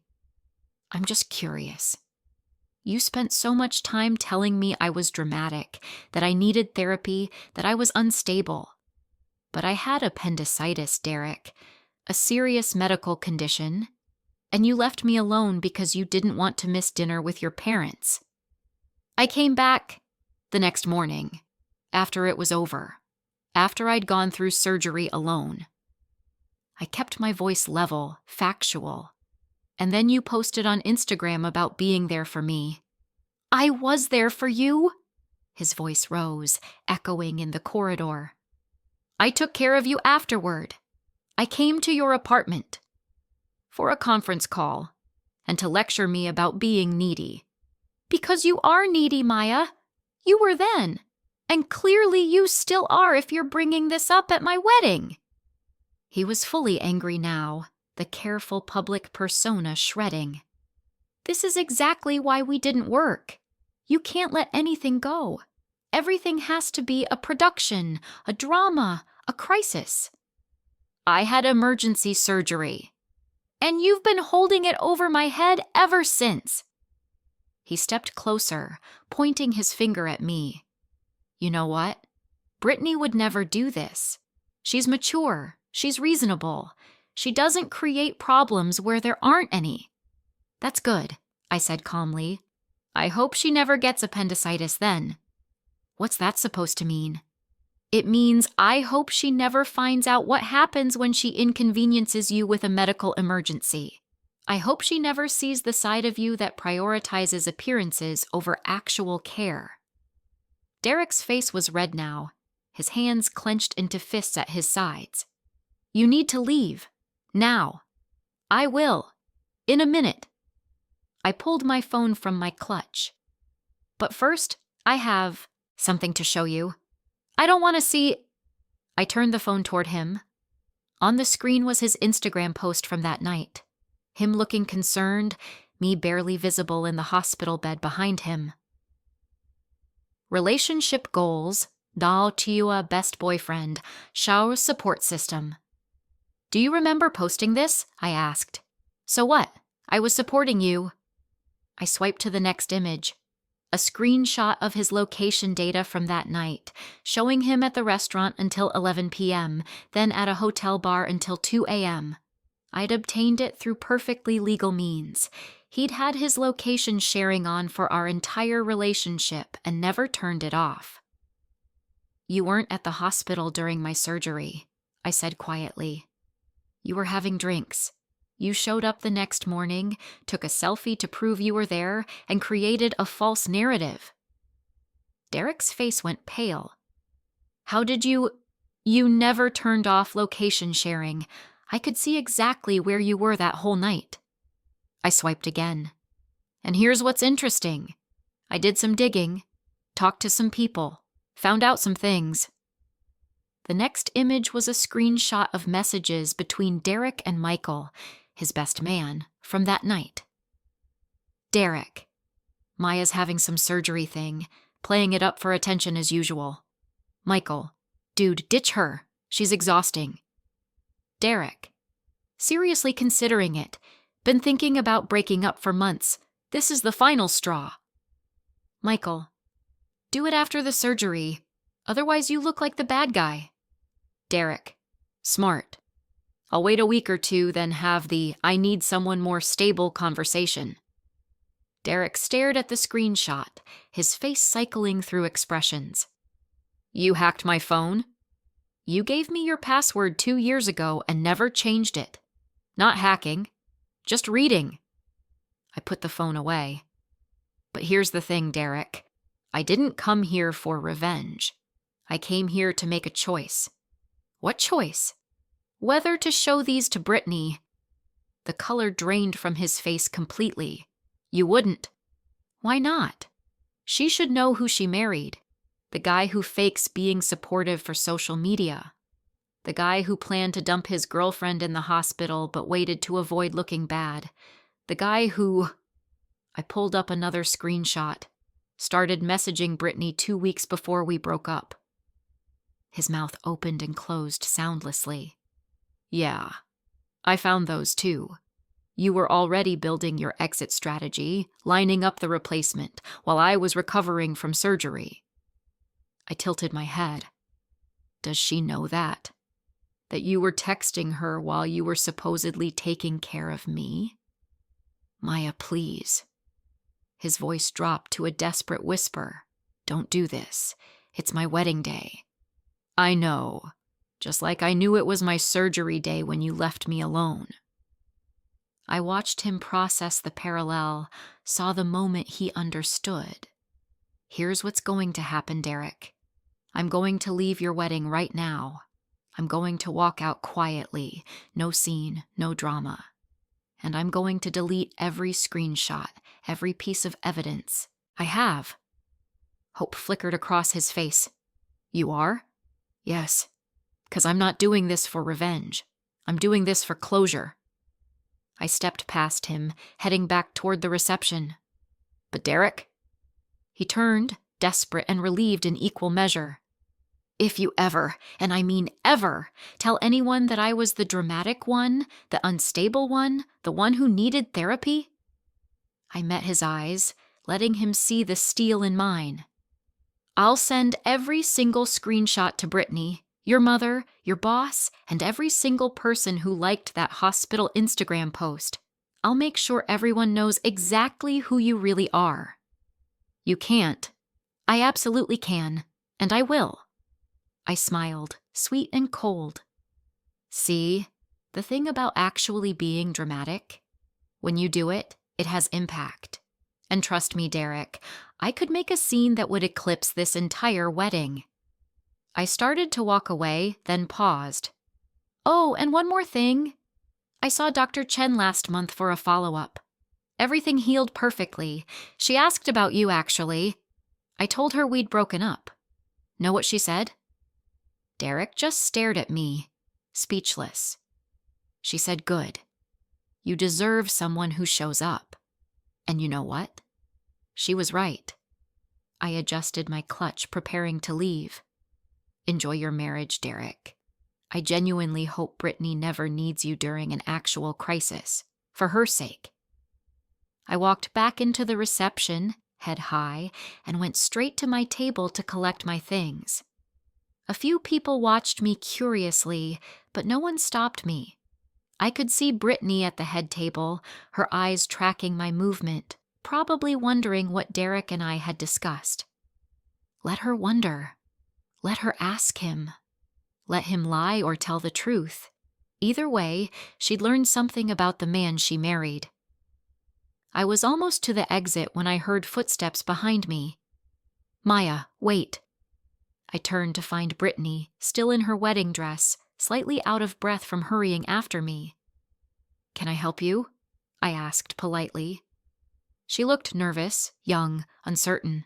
I'm just curious. You spent so much time telling me I was dramatic, that I needed therapy, that I was unstable. But I had appendicitis, Derek, a serious medical condition, and you left me alone because you didn't want to miss dinner with your parents. I came back the next morning, after it was over, after I'd gone through surgery alone. I kept my voice level, factual. And then you posted on Instagram about being there for me. I was there for you? His voice rose, echoing in the corridor. I took care of you afterward. I came to your apartment for a conference call and to lecture me about being needy. Because you are needy, Maya. You were then. And clearly you still are if you're bringing this up at my wedding. He was fully angry now, the careful public persona shredding. This is exactly why we didn't work. You can't let anything go. Everything has to be a production, a drama, a crisis. I had emergency surgery. And you've been holding it over my head ever since. He stepped closer, pointing his finger at me. You know what? Brittany would never do this. She's mature. She's reasonable. She doesn't create problems where there aren't any. That's good, I said calmly. I hope she never gets appendicitis then. What's that supposed to mean? It means I hope she never finds out what happens when she inconveniences you with a medical emergency. I hope she never sees the side of you that prioritizes appearances over actual care. Derek's face was red now, his hands clenched into fists at his sides. You need to leave. Now. I will. In a minute. I pulled my phone from my clutch. But first, I have something to show you. I don't want to see. I turned the phone toward him. On the screen was his Instagram post from that night. Him looking concerned, me barely visible in the hospital bed behind him. Relationship goals, dal tiua best boyfriend, shower support system. Do you remember posting this? I asked. So what? I was supporting you. I swiped to the next image. A screenshot of his location data from that night, showing him at the restaurant until 11 p.m., then at a hotel bar until 2 a.m. I'd obtained it through perfectly legal means. He'd had his location sharing on for our entire relationship and never turned it off. You weren't at the hospital during my surgery, I said quietly. You were having drinks. You showed up the next morning, took a selfie to prove you were there, and created a false narrative. Derek's face went pale. How did you never turned off location sharing. I could see exactly where you were that whole night. I swiped again. And here's what's interesting. I did some digging, talked to some people, found out some things. The next image was a screenshot of messages between Derek and Michael, his best man, from that night. Derek. Maya's having some surgery thing, playing it up for attention as usual. Michael. Dude, ditch her. She's exhausting. Derek. Seriously considering it. Been thinking about breaking up for months. This is the final straw. Michael. Do it after the surgery. Otherwise you look like the bad guy. Derek. Smart. I'll wait a week or two, then have the I need someone more stable conversation. Derek stared at the screenshot, his face cycling through expressions. You hacked my phone? You gave me your password 2 years ago and never changed it. Not hacking, just reading. I put the phone away. But here's the thing, Derek. I didn't come here for revenge. I came here to make a choice. What choice? Whether to show these to Brittany. The color drained from his face completely. You wouldn't. Why not? She should know who she married. The guy who fakes being supportive for social media. The guy who planned to dump his girlfriend in the hospital but waited to avoid looking bad. The guy who... I pulled up another screenshot. Started messaging Brittany 2 weeks before we broke up. His mouth opened and closed soundlessly. Yeah, I found those too. You were already building your exit strategy, lining up the replacement, while I was recovering from surgery. I tilted my head. Does she know that? That you were texting her while you were supposedly taking care of me? Maya, please. His voice dropped to a desperate whisper. Don't do this. It's my wedding day. I know. Just like I knew it was my surgery day when you left me alone. I watched him process the parallel, saw the moment he understood. Here's what's going to happen, Derek. I'm going to leave your wedding right now. I'm going to walk out quietly, no scene, no drama. And I'm going to delete every screenshot, every piece of evidence. I have. Hope flickered across his face. You are? Yes. 'Cause I'm not doing this for revenge. I'm doing this for closure. I stepped past him, heading back toward the reception. But Derek? He turned, desperate and relieved in equal measure. If you ever, and I mean ever, tell anyone that I was the dramatic one, the unstable one, the one who needed therapy? I met his eyes, letting him see the steel in mine. I'll send every single screenshot to Brittany, your mother, your boss, and every single person who liked that hospital Instagram post. I'll make sure everyone knows exactly who you really are. You can't. I absolutely can, and I will. I smiled, sweet and cold. See, the thing about actually being dramatic, when you do it, it has impact. And trust me, Derek, I could make a scene that would eclipse this entire wedding. I started to walk away, then paused. Oh, and one more thing. I saw Dr. Chen last month for a follow-up. Everything healed perfectly. She asked about you, actually. I told her we'd broken up. Know what she said? Derek just stared at me, speechless. She said, "Good. You deserve someone who shows up." And you know what? She was right. I adjusted my clutch, preparing to leave. Enjoy your marriage, Derek. I genuinely hope Brittany never needs you during an actual crisis, for her sake. I walked back into the reception, head high, and went straight to my table to collect my things. A few people watched me curiously, but no one stopped me. I could see Brittany at the head table, her eyes tracking my movement, probably wondering what Derek and I had discussed. Let her wonder. Let her ask him. Let him lie or tell the truth. Either way, she'd learned something about the man she married. I was almost to the exit when I heard footsteps behind me. "Maya, wait." I turned to find Brittany, still in her wedding dress, slightly out of breath from hurrying after me. "Can I help you?" I asked politely. She looked nervous, young, uncertain.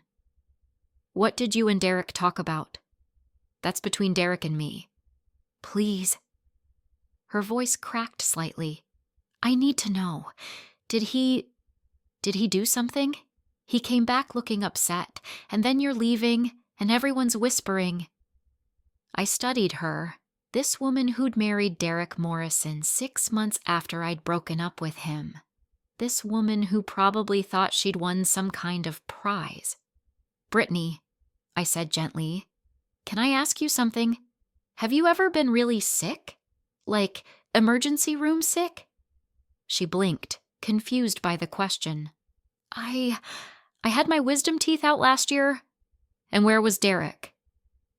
"What did you and Derek talk about?" "That's between Derek and me." "Please." Her voice cracked slightly. "I need to know. Did he do something? He came back looking upset, and then you're leaving, and everyone's whispering." I studied her, this woman who'd married Derek Morrison 6 months after I'd broken up with him. This woman who probably thought she'd won some kind of prize. "Brittany," I said gently, "can I ask you something? Have you ever been really sick? Like, emergency room sick?" She blinked, confused by the question. I had my wisdom teeth out last year." "And where was Derek?"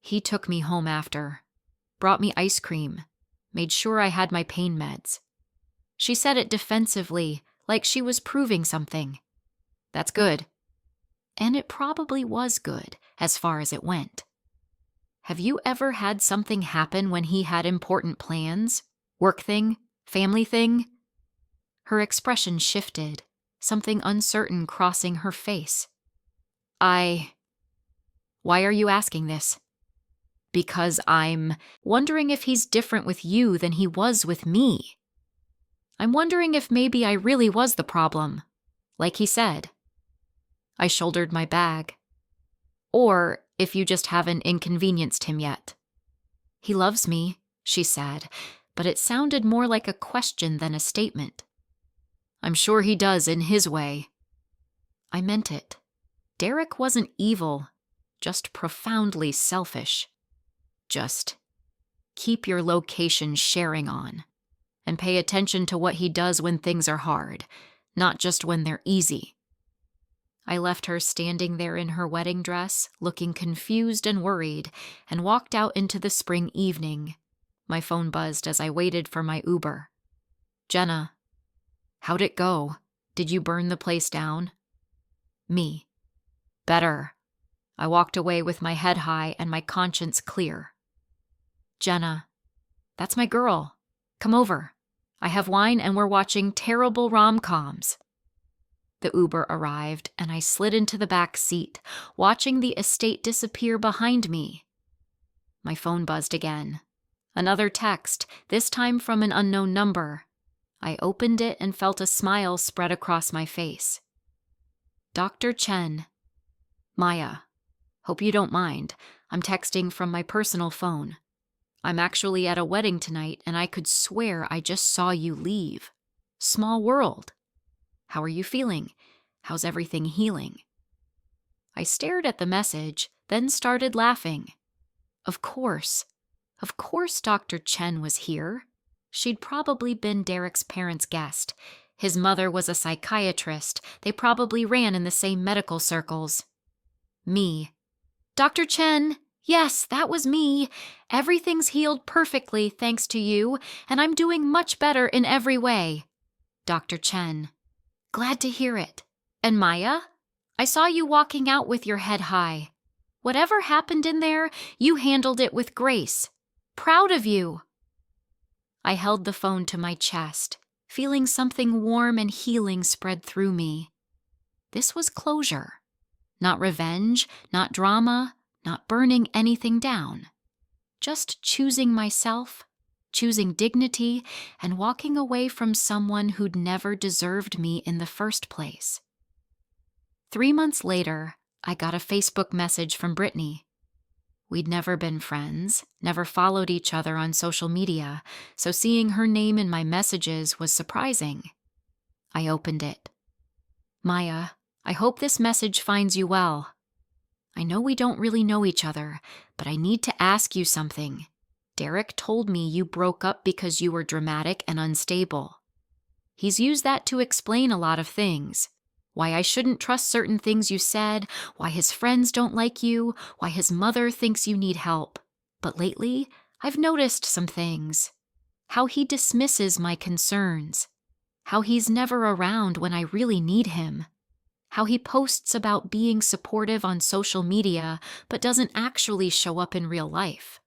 "He took me home after. Brought me ice cream. Made sure I had my pain meds." She said it defensively, like she was proving something. "That's good." And it probably was good, as far as it went. Have you ever had something happen when he had important plans? Work thing? Family thing? Her expression shifted, something uncertain crossing her face. Why are you asking this?" "Because I'm wondering if he's different with you than he was with me. I'm wondering if maybe I really was the problem, like he said." I shouldered my bag. "Or if you just haven't inconvenienced him yet." "He loves me," she said, but it sounded more like a question than a statement. "I'm sure he does in his way." I meant it. Derek wasn't evil, just profoundly selfish. Just keep your location sharing on, and pay attention to what he does when things are hard, not just when they're easy. I left her standing there in her wedding dress, looking confused and worried, and walked out into the spring evening. My phone buzzed as I waited for my Uber. "Jenna, how'd it go? Did you burn the place down?" Me. "Better." I walked away with my head high and my conscience clear. "Jenna, that's my girl. Come over. I have wine and we're watching terrible rom-coms." The Uber arrived and I slid into the back seat, watching the estate disappear behind me. My phone buzzed again. Another text, this time from an unknown number. I opened it and felt a smile spread across my face. "Dr. Chen. Maya. Hope you don't mind. I'm texting from my personal phone. I'm actually at a wedding tonight and I could swear I just saw you leave. Small world. How are you feeling? How's everything healing?" I stared at the message, then started laughing. Of course Dr. Chen was here. She'd probably been Derek's parents' guest. His mother was a psychiatrist. They probably ran in the same medical circles. Me. "Dr. Chen, yes, that was me. Everything's healed perfectly thanks to you, and I'm doing much better in every way." Dr. Chen. "Glad to hear it. And Maya? I saw you walking out with your head high. Whatever happened in there, you handled it with grace. Proud of you." I held the phone to my chest. feeling something warm and healing spread through me. This was closure. Not revenge, not drama, not burning anything down. Just choosing myself, choosing dignity, and walking away from someone who'd never deserved me in the first place. 3 months later, I got a Facebook message from Brittany. We'd never been friends, never followed each other on social media, so seeing her name in my messages was surprising. I opened it. Maya, I hope this message finds you well. I know we don't really know each other, but I need to ask you something. Derek told me you broke up because you were dramatic and unstable. He's used that to explain a lot of things. Why I shouldn't trust certain things you said, why his friends don't like you, why his mother thinks you need help. But lately, I've noticed some things. How he dismisses my concerns. How he's never around when I really need him. How he posts about being supportive on social media, but doesn't actually show up in real life.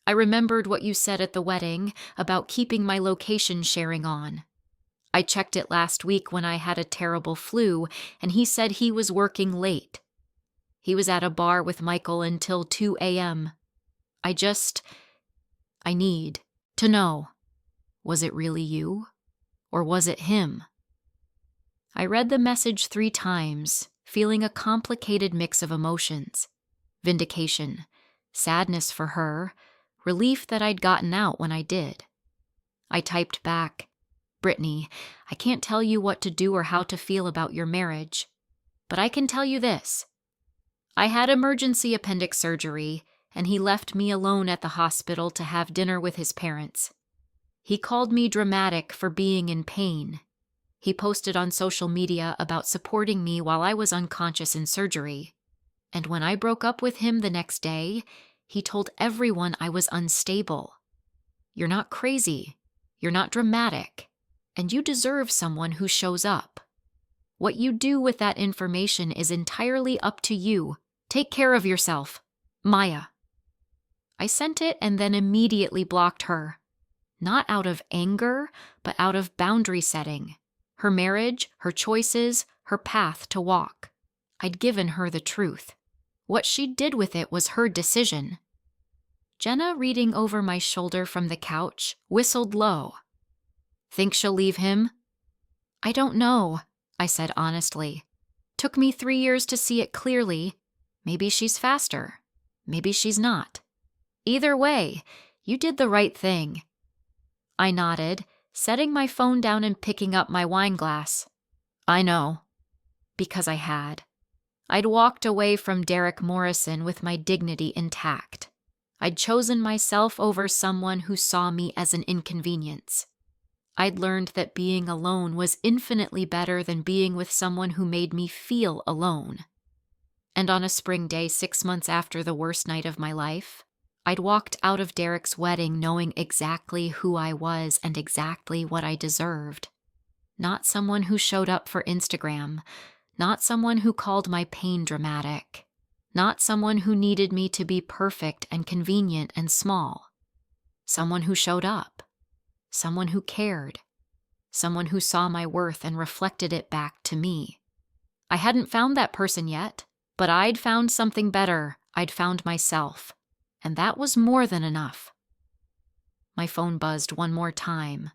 I remembered what you said at the wedding about keeping my location sharing on. I checked it last week when I had a terrible flu, and he said he was working late. He was at a bar with Michael until 2 a.m. I need to know, was it really you, or was it him? I read the message 3 times, feeling a complicated mix of emotions. Vindication, sadness for her, relief that I'd gotten out when I did. I typed back, Brittany, I can't tell you what to do or how to feel about your marriage, but I can tell you this. I had emergency appendix surgery, and he left me alone at the hospital to have dinner with his parents. He called me dramatic for being in pain. He posted on social media about supporting me while I was unconscious in surgery. And when I broke up with him the next day, he told everyone I was unstable. You're not crazy. You're not dramatic. And you deserve someone who shows up. What you do with that information is entirely up to you. Take care of yourself. Maya. I sent it and then immediately blocked her. Not out of anger, but out of boundary setting. Her marriage, her choices, her path to walk. I'd given her the truth. What she did with it was her decision. Jenna, reading over my shoulder from the couch, whistled low. Think she'll leave him? I don't know, I said honestly. Took me 3 years to see it clearly. Maybe she's faster. Maybe she's not. Either way, you did the right thing. I nodded, setting my phone down and picking up my wine glass. I know. Because I had. I'd walked away from Derek Morrison with my dignity intact. I'd chosen myself over someone who saw me as an inconvenience. I'd learned that being alone was infinitely better than being with someone who made me feel alone. And on a spring day 6 months after the worst night of my life, I'd walked out of Derek's wedding knowing exactly who I was and exactly what I deserved. Not someone who showed up for Instagram, not someone who called my pain dramatic, not someone who needed me to be perfect and convenient and small. Someone who showed up. Someone who cared. Someone who saw my worth and reflected it back to me. I hadn't found that person yet, but I'd found something better. I'd found myself. And that was more than enough. My phone buzzed one more time.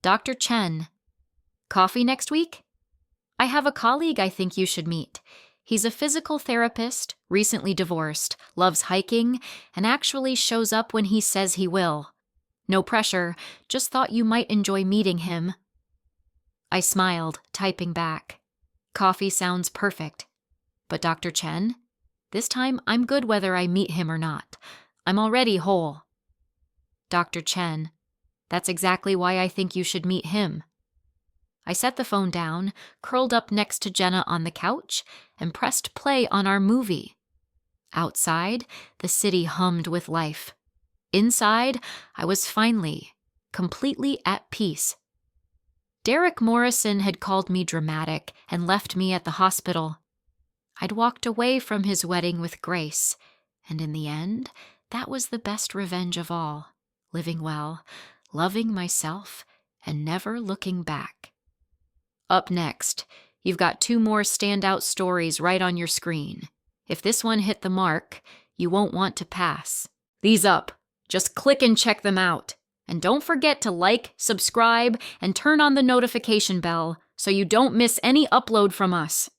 Dr. Chen. Coffee next week? I have a colleague I think you should meet. He's a physical therapist, recently divorced, loves hiking, and actually shows up when he says he will. No pressure, just thought you might enjoy meeting him. I smiled, typing back. Coffee sounds perfect. But Dr. Chen? This time I'm good whether I meet him or not. I'm already whole. Dr. Chen. That's exactly why I think you should meet him. I set the phone down, curled up next to Jenna on the couch, and pressed play on our movie. Outside, the city hummed with life. Inside, I was finally, completely at peace. Derek Morrison had called me dramatic and left me at the hospital. I'd walked away from his wedding with grace, and in the end, that was the best revenge of all, living well, loving myself, and never looking back. Up next, you've got 2 more standout stories right on your screen. If this one hit the mark, you won't want to pass. These up. Just click and check them out. And don't forget to like, subscribe, and turn on the notification bell so you don't miss any upload from us.